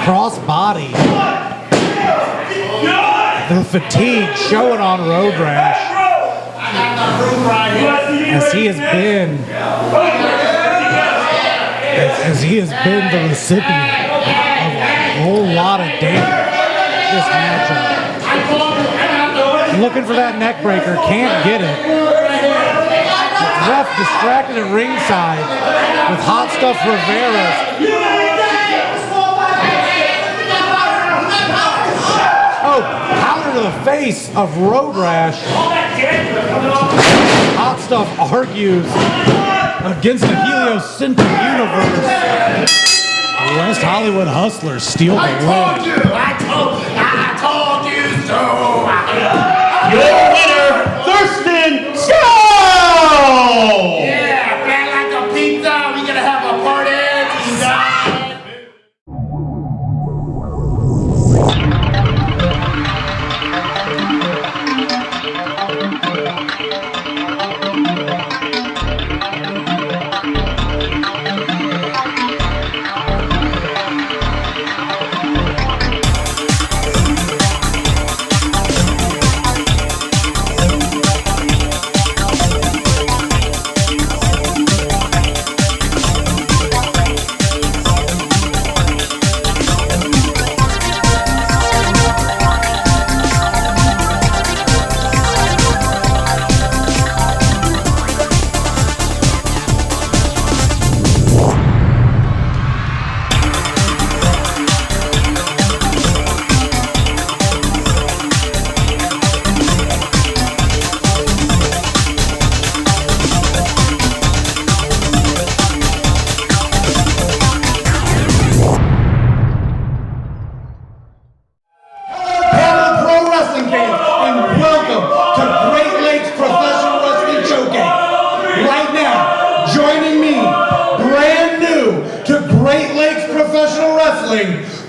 crossbody. The fatigue showing on Road Rash as he has been the recipient of a whole lot of damage this matchup. Looking for that neck breaker, can't get it. Ref distracted at ringside with Hotstuff Rivera. Oh, powder to the face of Road Rash. Hotstuff argues against the heliocentric universe. West Hollywood Hustlers steal the win. I told you so. Your winner, Thurston Skull! Yeah, fat like a pizza. We gonna have a party tonight.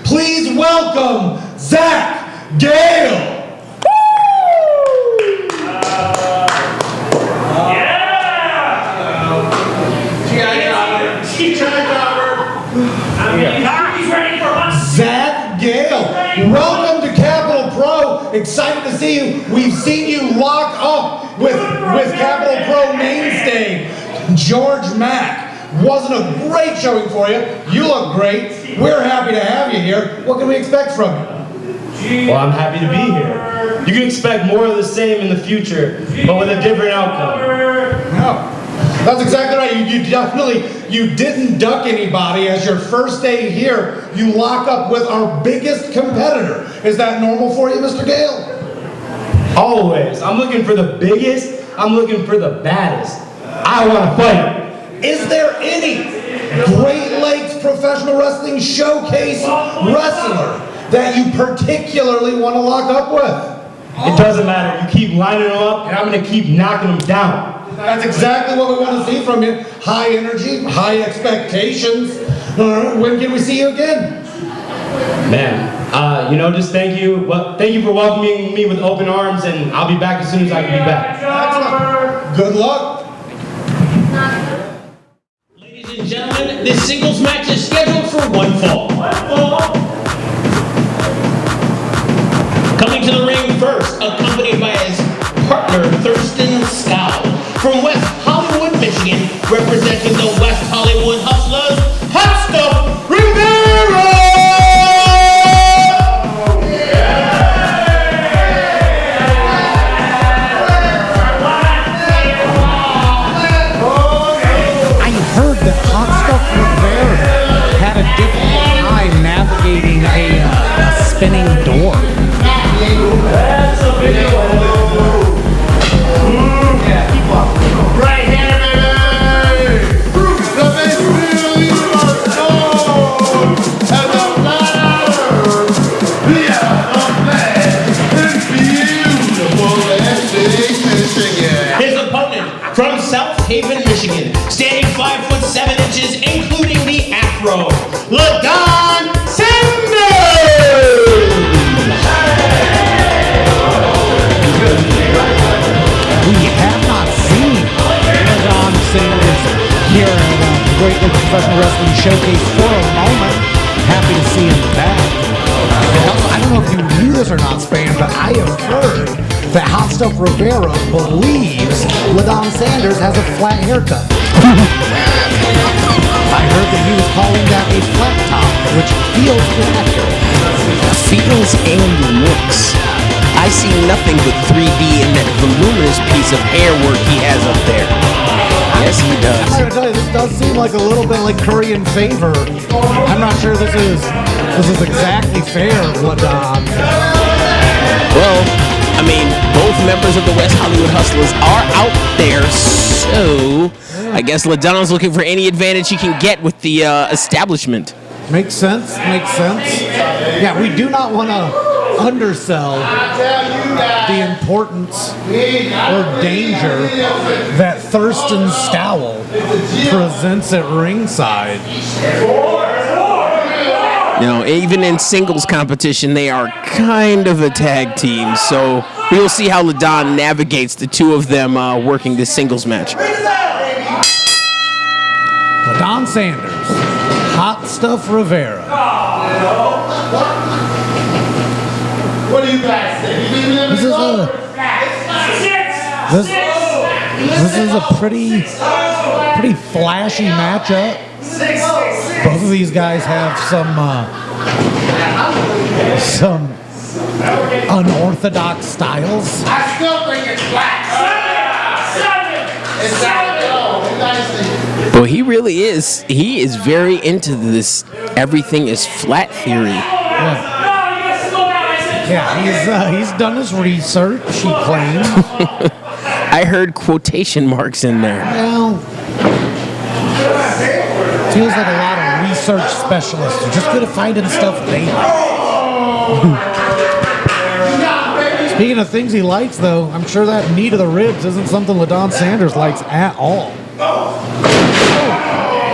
Please welcome Zach Gale. Zach Gale, welcome to Capital Pro. Excited to see you. We've seen you lock up with Capital Pro mainstay George Mack. Wasn't a great showing for you. You look great. We're happy to have you here. What can we expect from you? Well, I'm happy to be here. You can expect more of the same in the future, but with a different outcome. No, that's exactly right. You didn't duck anybody. As your first day here, you lock up with our biggest competitor. Is that normal for you, Mr. Gale? Always. I'm looking for the biggest. I'm looking for the baddest. I want to fight. Is there any Great Lakes Professional Wrestling Showcase wrestler that you particularly want to lock up with? It doesn't matter. You keep lining them up, and I'm going to keep knocking them down. That's exactly what we want to see from you. High energy, high expectations. When can we see you again? Man, just thank you. Well, thank you for welcoming me with open arms, and I'll be back as soon as I can be back. Excellent. Good luck. Ladies and gentlemen, this singles match is scheduled for one fall. Coming to the ring first, accompanied by his partner, Thurston Skull. From West Hollywood, Michigan, representing the West Hollywood Hustlers, Hotstuff Rivera! I heard that Hotstuff Rivera had a difficult time navigating a spinning door. That's a big one. Right here, baby! The best really starts on as a ladder. Yeah, I'm mad and beautiful Lansing, Michigan. His opponent from South Haven, Michigan, standing 5'7", including the afro, LaDon. Here at the Great Lakes Professional Wrestling Showcase for a moment. Happy to see him back. don't know if you knew this or not, Span, but I have heard that Hotstuff Rivera believes LaDon Sanders has a flat haircut. I heard that he was calling that a flat top, which feels inaccurate. Feels and looks. I see nothing but 3D in that voluminous piece of hair work he has up there. Yes, he I does. gotta tell you, this does seem like a little bit like Korean favor. I'm not sure this is exactly fair, LaDon. Well, I mean, both members of the West Hollywood Hustlers are out there, so I guess LaDon's looking for any advantage he can get with the establishment. Makes sense. Yeah, we do not want to undersell the importance or danger that Thurston Scowl presents at ringside. You know, even in singles competition, they are kind of a tag team, so we will see how LaDon navigates the two of them working this singles match. LaDon Sanders, Hotstuff Rivera. What do you guys think? This is a pretty flashy matchup. Both of these guys have some unorthodox styles. I still think it's black. Well, he really is. He is very into this everything is flat theory. Yeah, he's done his research, he claims. I heard quotation marks in there. Well, feels like a lot of research specialists are just good at finding stuff they like. Speaking of things he likes, though, I'm sure that knee to the ribs isn't something LaDon Sanders likes at all. Oh,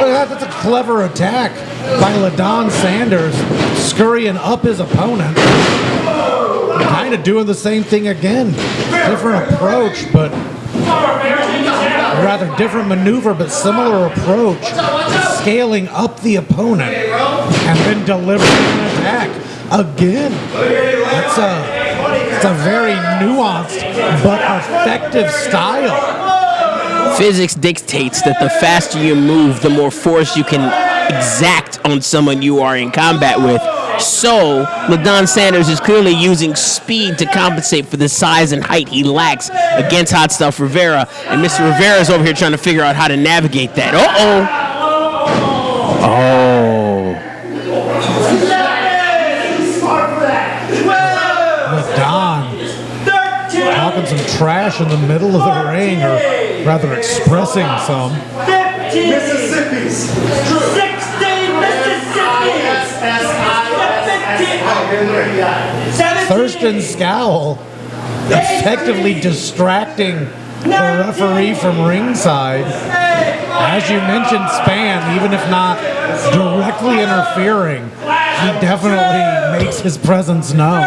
look at that. That's a clever attack by LaDon Sanders, scurrying up his opponent. Kind of doing the same thing again. Different approach, but rather different maneuver, but similar approach. Scaling up the opponent and then delivering an attack again. It's a very nuanced but effective style. Physics dictates that the faster you move, the more force you can exact on someone you are in combat with. So, LaDon Sanders is clearly using speed to compensate for the size and height he lacks against Hotstuff Rivera. And Mr. Rivera is over here trying to figure out how to navigate that. Uh-oh. LaDon talking some trash in the middle of the ring, or rather expressing some. Mississippi's. 60 Mississippi's. Thurston Scowl effectively distracting the referee from ringside. As you mentioned, Span, even if not directly interfering, he definitely makes his presence known.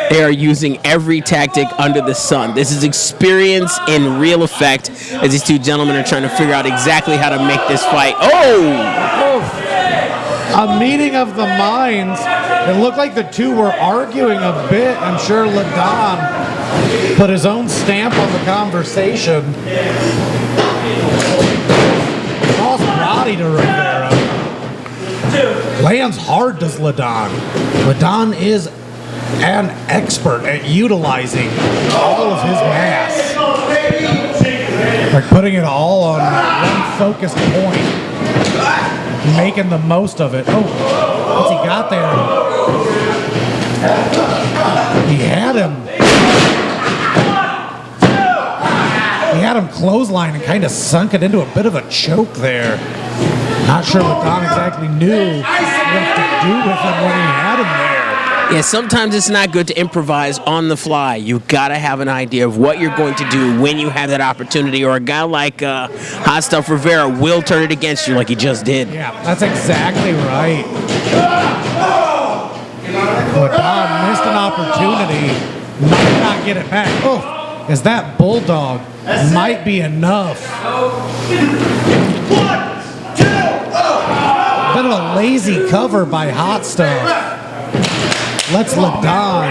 They are using every tactic under the sun. This is experience in real effect as these two gentlemen are trying to figure out exactly how to make this fight. Oh! A meeting of the minds. It looked like the two were arguing a bit. I'm sure LaDon put his own stamp on the conversation. Cross body to Rivera. Lands hard, does LaDon. LaDon is an expert at utilizing all of his mass. Like putting it all on one focused point. Making the most of it. Oh, what's he got there? He had him clothesline and kind of sunk it into a bit of a choke there. Not sure LaDon exactly knew what to do with him when he had him there. Yeah, sometimes it's not good to improvise on the fly. You gotta have an idea of what you're going to do when you have that opportunity, or a guy like Hotstuff Rivera will turn it against you like he just did. Yeah, that's exactly right. LaDon missed an opportunity, might not get it back. Oh, as that bulldog might be enough. Bit of a lazy cover by Hotstuff. lets LaDon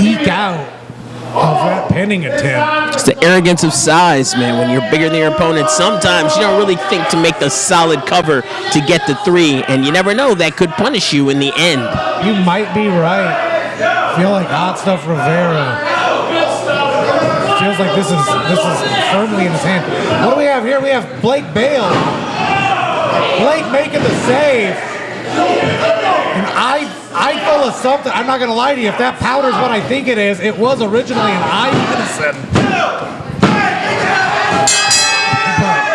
eke out of that pinning attempt. It's the arrogance of size, man. When you're bigger than your opponent, sometimes you don't really think to make the solid cover to get the 3, and you never know, that could punish you in the end. You might be right. I feel like Hotstuff Rivera feels like this is firmly in his hand. What do we have here? We have Bale. Blake making the save. And I feel a something. I'm not gonna lie to you. If that powder's what I think it is, it was originally an eye medicine. But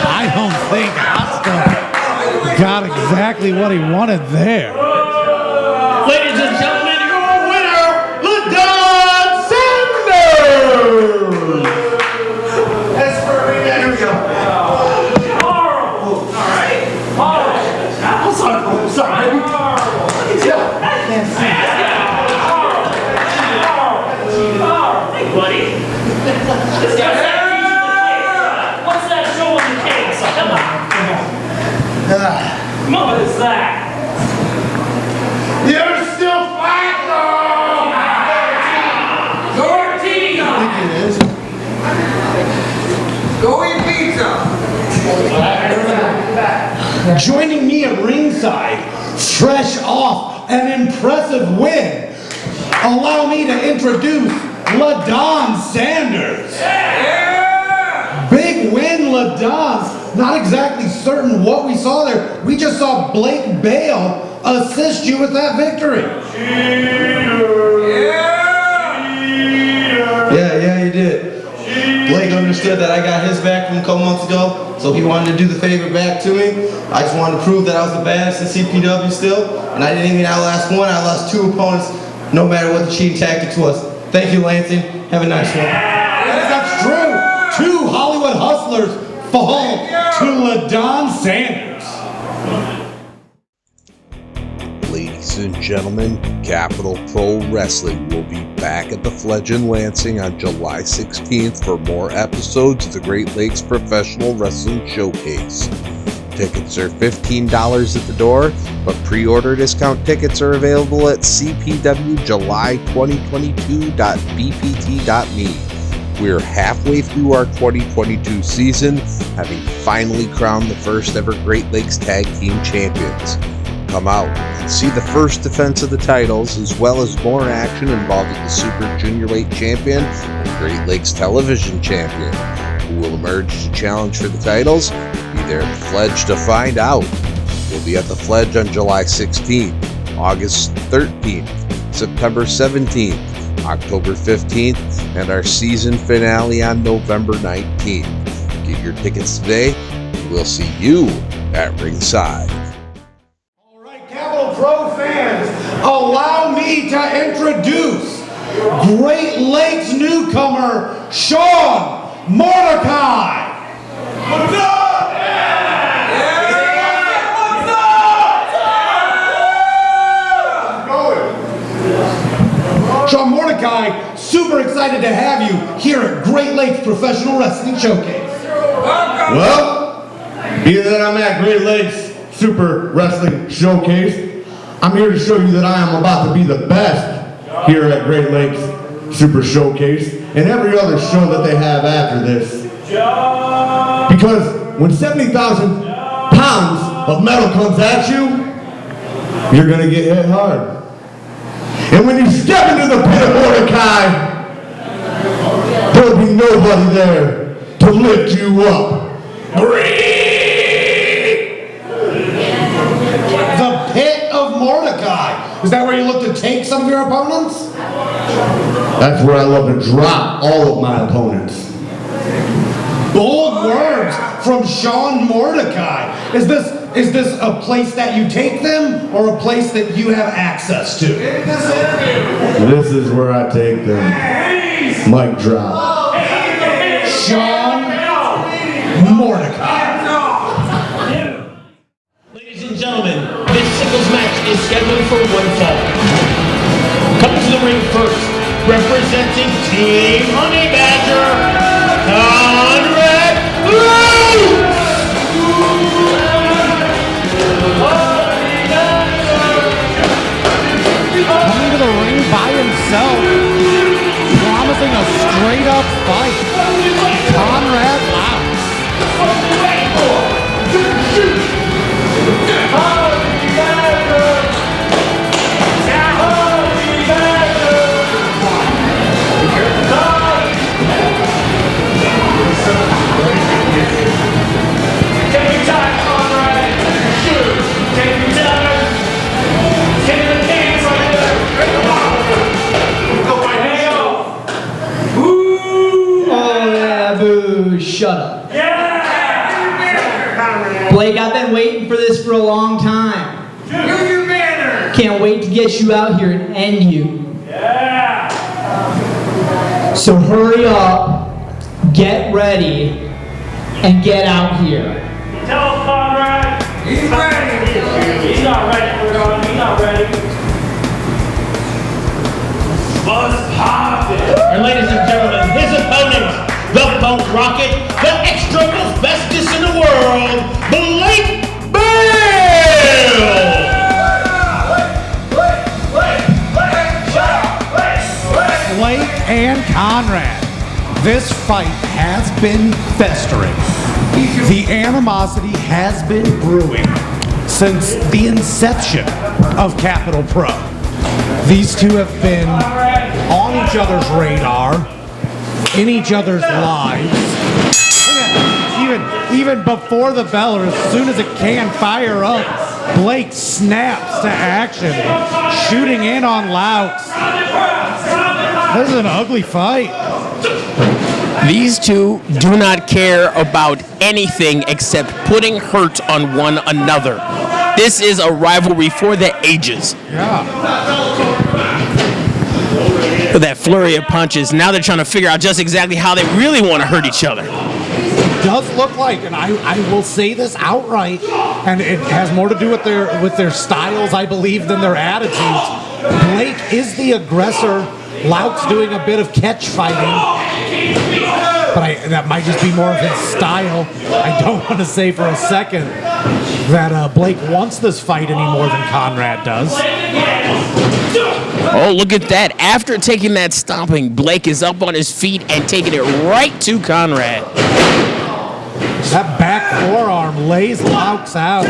I don't think Hotstuff got exactly what he wanted there. Ladies and gentlemen, your winner, LaDon Sanders! That's perfect. Here we go. I'm sorry, baby. Buddy. This guy's what's that show on the cakes? Come on. What is that? You're still flat, though! Go eat pizza! Joining me at ringside, fresh off an impressive win, allow me to introduce LaDon Sanders. Big win, LaDon. Not exactly certain what we saw there. We just saw Blake Bale assist you with that victory. Yeah, he did. Blake understood that I got his back from a couple months ago, so he wanted to do the favor back to me. I just wanted to prove that I was the baddest in CPW still, and I didn't even outlast one. I lost 2 opponents, no matter what the cheating tactics was. Thank you, Lansing. Have a nice one. Yes, that's true. 2 Hollywood hustlers fall to LaDon Sanders. Ladies and gentlemen, Capital Pro Wrestling will be back at the Fledge in Lansing on July 16th for more episodes of the Great Lakes Professional Wrestling Showcase. Tickets are $15 at the door, but pre-order discount tickets are available at cpwjuly2022.bpt.me. We're halfway through our 2022 season, having finally crowned the first ever Great Lakes Tag Team Champions. Come out and see the first defense of the titles, as well as more action involving the Super Junior Weight Champion and Great Lakes Television Champion. Who will emerge to challenge for the titles? Be there at the Fledge to find out. We'll be at the Fledge on July 16th, August 13th, September 17th, October 15th, and our season finale on November 19th. Get your tickets today, and we'll see you at ringside. Capital Pro fans, allow me to introduce Great Lakes newcomer Sean Mordecai. What's up? Sean Mordecai, super excited to have you here at Great Lakes Professional Wrestling Showcase. Well, being that I'm at Great Lakes Super Wrestling Showcase, I'm here to show you that I am about to be the best here at Great Lakes Super Showcase and every other show that they have after this. Because when 70,000 pounds of metal comes at you, you're going to get hit hard. And when you step into the pit of Mordecai, there'll be nobody there to lift you up. The pit of Mordecai. Is that where you look to take some of your opponents? That's where I love to drop all of my opponents. Bold words from Sean Mordecai. Is this a place that you take them or a place that you have access to? This is where I take them. Mic drop. Sean Mordecai. Ladies and gentlemen, this singles match is scheduled for one fall. Coming to the ring first, representing Team Honey Badger, Conrad Loucks! himself, promising a straight-up fight. Conrad Loucks. Take your time, Conrad. Take your time. Take the cans right there. Go right hang off. Ooh. Oh yeah, boo, shut up. Yeah. Blake, I've been waiting for this for a long time. Union banner. Can't wait to get you out here and end you. Yeah. So hurry up, get ready, and get out here. Tell him, Conrad. He's ready. He's not ready. We're going. He's not ready. Buzz poppin'. And ladies and gentlemen, his opponent, the Punk Rocket, the extra most bestest in the world, Blake Bale! Blake and Conrad. This fight has been festering. The animosity has been brewing since the inception of Capital Pro. These two have been on each other's radar, in each other's lives. Even before the bell, or as soon as it can fire up, Blake snaps to action, shooting in on Loucks. This is an ugly fight. These two do not care about anything except putting hurt on one another. This is a rivalry for the ages. Yeah. With that flurry of punches, now they're trying to figure out just exactly how they really want to hurt each other. It does look like, and I will say this outright, and it has more to do with their styles, I believe, than their attitudes. Blake is the aggressor. Loucks doing a bit of catch fighting, but that might just be more of his style. I don't want to say for a second that Blake wants this fight any more than Conrad does. Oh, look at that. After taking that stomping, Blake is up on his feet and taking it right to Conrad. That back forearm lays Loucks out.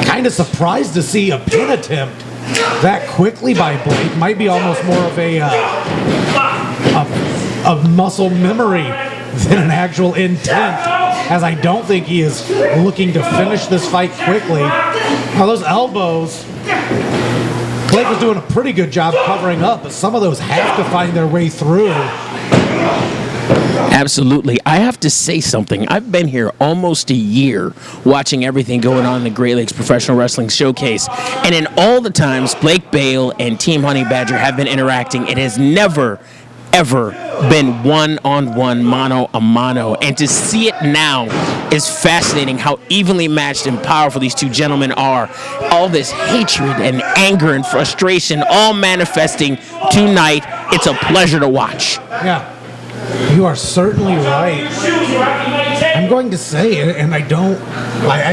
Kind of surprised to see a pin attempt that quickly by Blake. Might be almost more of a muscle memory than an actual intent, as I don't think he is looking to finish this fight quickly. Now those elbows, Blake was doing a pretty good job covering up, but some of those have to find their way through. Absolutely. I have to say something. I've been here almost a year watching everything going on in the Great Lakes Professional Wrestling Showcase. And in all the times Blake Bale and Team Honey Badger have been interacting, it has never, ever been one-on-one, mano-a-mano. And to see it now is fascinating how evenly matched and powerful these two gentlemen are. All this hatred and anger and frustration all manifesting tonight. It's a pleasure to watch. Yeah. You are certainly right. I'm going to say, and I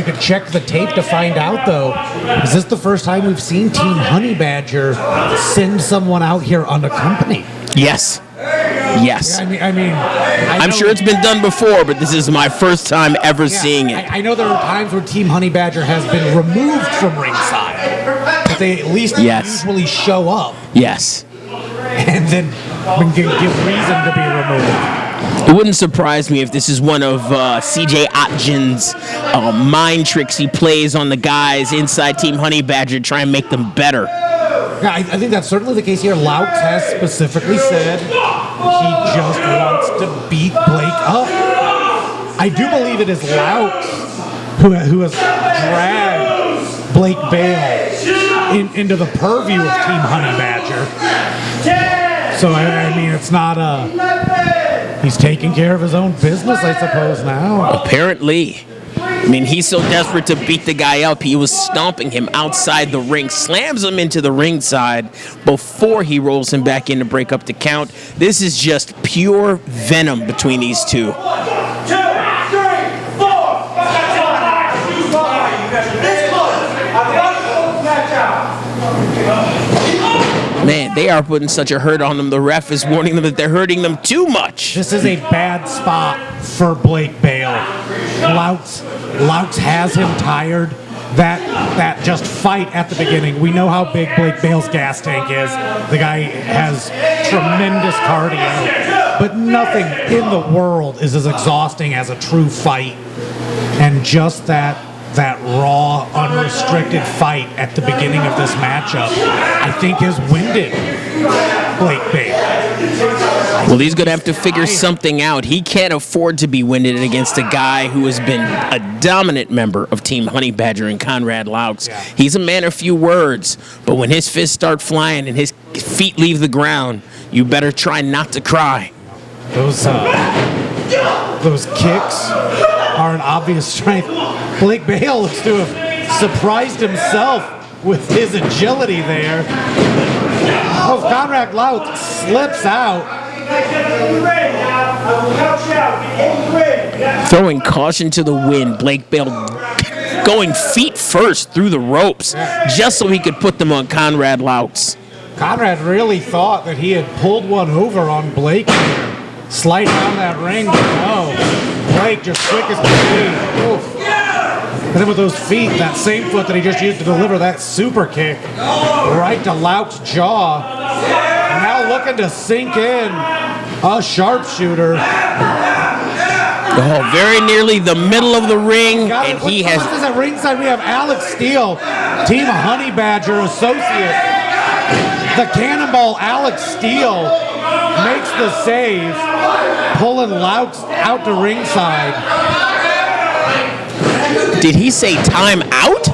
could check the tape to find out though, is this the first time we've seen Team Honey Badger send someone out here unaccompanied? Yes. Yes. I'm sure it's been done before, but this is my first time ever seeing it. I know there are times where Team Honey Badger has been removed from ringside, but they at least usually show up. Yes. And then give reason to be removed. It wouldn't surprise me if this is one of CJ Otgen's mind tricks he plays on the guys inside Team Honey Badger to try and make them better. Yeah, I think that's certainly the case here. Loucks has specifically said he just wants to beat Blake up. I do believe it is Loucks who has dragged Blake Bale into the purview of Team Honey Badger. So, I mean, it's not he's taking care of his own business, I suppose, now. Apparently. I mean, he's so desperate to beat the guy up, he was stomping him outside the ring, slams him into the ringside before he rolls him back in to break up the count. This is just pure venom between these two. 2, 3, 4. This close. I've got to match out. Man, they are putting such a hurt on them. The ref is warning them that they're hurting them too much. This is a bad spot for Blake Bale. Loucks has him tired. That just fight at the beginning. We know how big Blake Bale's gas tank is. The guy has tremendous cardio, but nothing in the world is as exhausting as a true fight. And just that raw, unrestricted fight at the beginning of this matchup, I think has winded Blake Bale. Well, he's going to have to figure something out. He can't afford to be winded against a guy who has been a dominant member of Team Honey Badger and Conrad Loucks. Yeah. He's a man of few words, but when his fists start flying and his feet leave the ground, you better try not to cry. Those kicks are an obvious strength. Blake Bale looks to have surprised himself with his agility there. Oh, Conrad Loucks slips out. Throwing caution to the wind, Blake Bale going feet first through the ropes just so he could put them on Conrad Loucks. Conrad really thought that he had pulled one over on Blake here. Slide down that ring, but no. Blake just quick as can be. Oof. And then with those feet, that same foot that he just used to deliver that super kick right to Loucks' jaw. Now looking to sink in a sharpshooter. Oh, very nearly the middle of the ring, and he has... What's this at ringside? We have Alex Steele, Team Honey Badger associate. The Cannonball Alex Steele makes the save, pulling Loucks out to ringside. Did he say time out?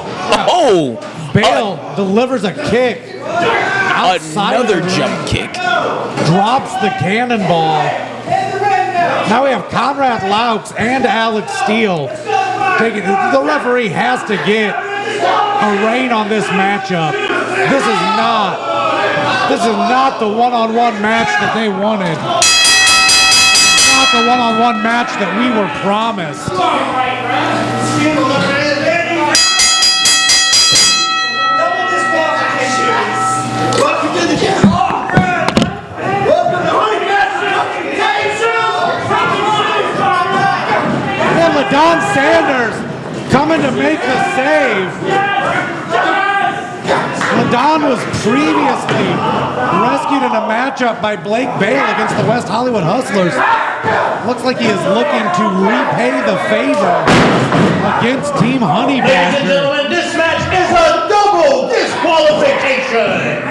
Oh! Bale delivers a kick. Another jump kick. Drops the cannonball. Now we have Conrad Loucks and Alex Steele taking. The referee has to get a rein on this matchup. This is not the one-on-one match that they wanted. Not the one-on-one match that we were promised. And LaDon Sanders coming to make the save. LaDon was previously rescued in a matchup by Blake Bale against the West Hollywood Hustlers. Looks like he is looking to repay the favor against Team Honey Badger. Ladies and gentlemen, this match is a double disqualification.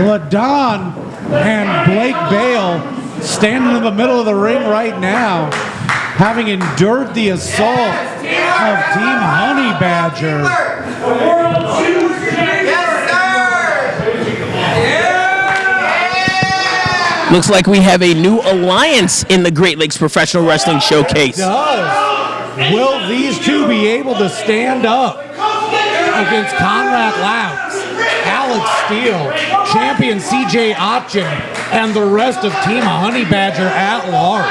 LaDon and Blake Bale standing in the middle of the ring right now, having endured the assault of Team Honey Badger. Looks like we have a new alliance in the Great Lakes Professional Wrestling Showcase. It does. Will these two be able to stand up against Conrad Loucks, Alex Steele, champion CJ Otchin, and the rest of Team Honey Badger at large?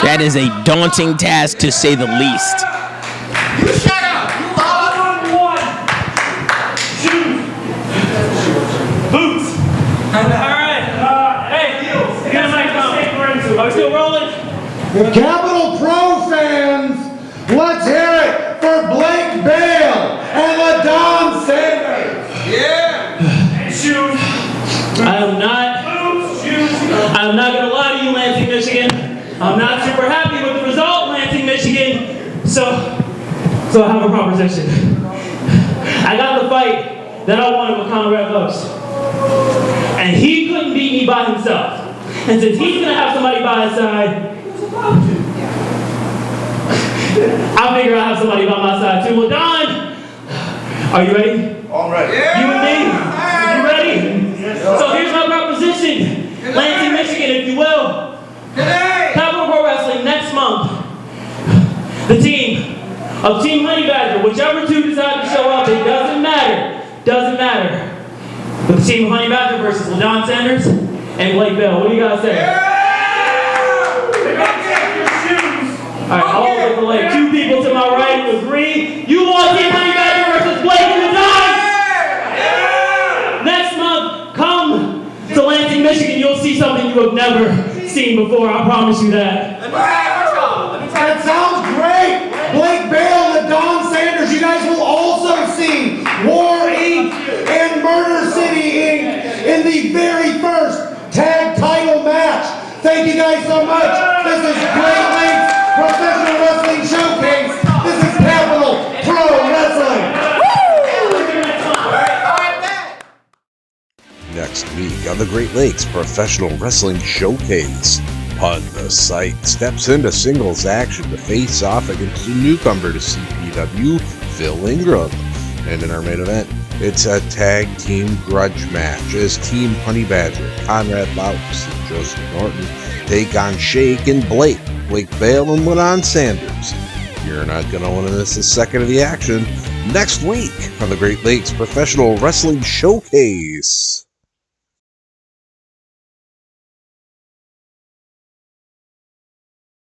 That is a daunting task, to say the least. Are we still rolling? Capital Pro fans, let's hear it for Blake Bale and LaDon Sanders. I'm not gonna lie to you, Lansing, Michigan. I'm not super happy with the result, Lansing, Michigan. So I have a proposition. I got the fight that I wanted with Conrad Loucks, and he couldn't beat me by himself. And since he's gonna have somebody by his side, I figure I have somebody by my side too. LaDon, are you ready? All right. You and me? You ready? So here's my proposition. Lansing, Michigan, if you will. Capital Pro Wrestling next month. The team of Team Honey Badger, whichever two decide to show up, it doesn't matter. Doesn't matter. But the team of Honey Badger versus LaDon Sanders and Blake Bale. What do you guys say? Alright, all with the leg. Two people to my right who agree. You want Team Honey Badger versus Blake and LaDon? ever seen before. I promise you that. That sounds great! Blake Bale, LaDon Sanders, you guys will also see War Inc. and Murder City Inc. in the very first tag title match. Thank you guys so much. This is Great Lakes Professional Wrestling Showcase. This is Capital Pro Wrestling. Next week on the Great Lakes Professional Wrestling Showcase, Pun the Sight steps into singles action to face off against a newcomer to CPW, Phil Ingram. And in our main event, it's a tag team grudge match as Team Honey Badger, Conrad, Loucks, and Joseph Norton take on Shake and Blake Bale, and LaDon Sanders. You're not going to want to miss a second of the action next week on the Great Lakes Professional Wrestling Showcase.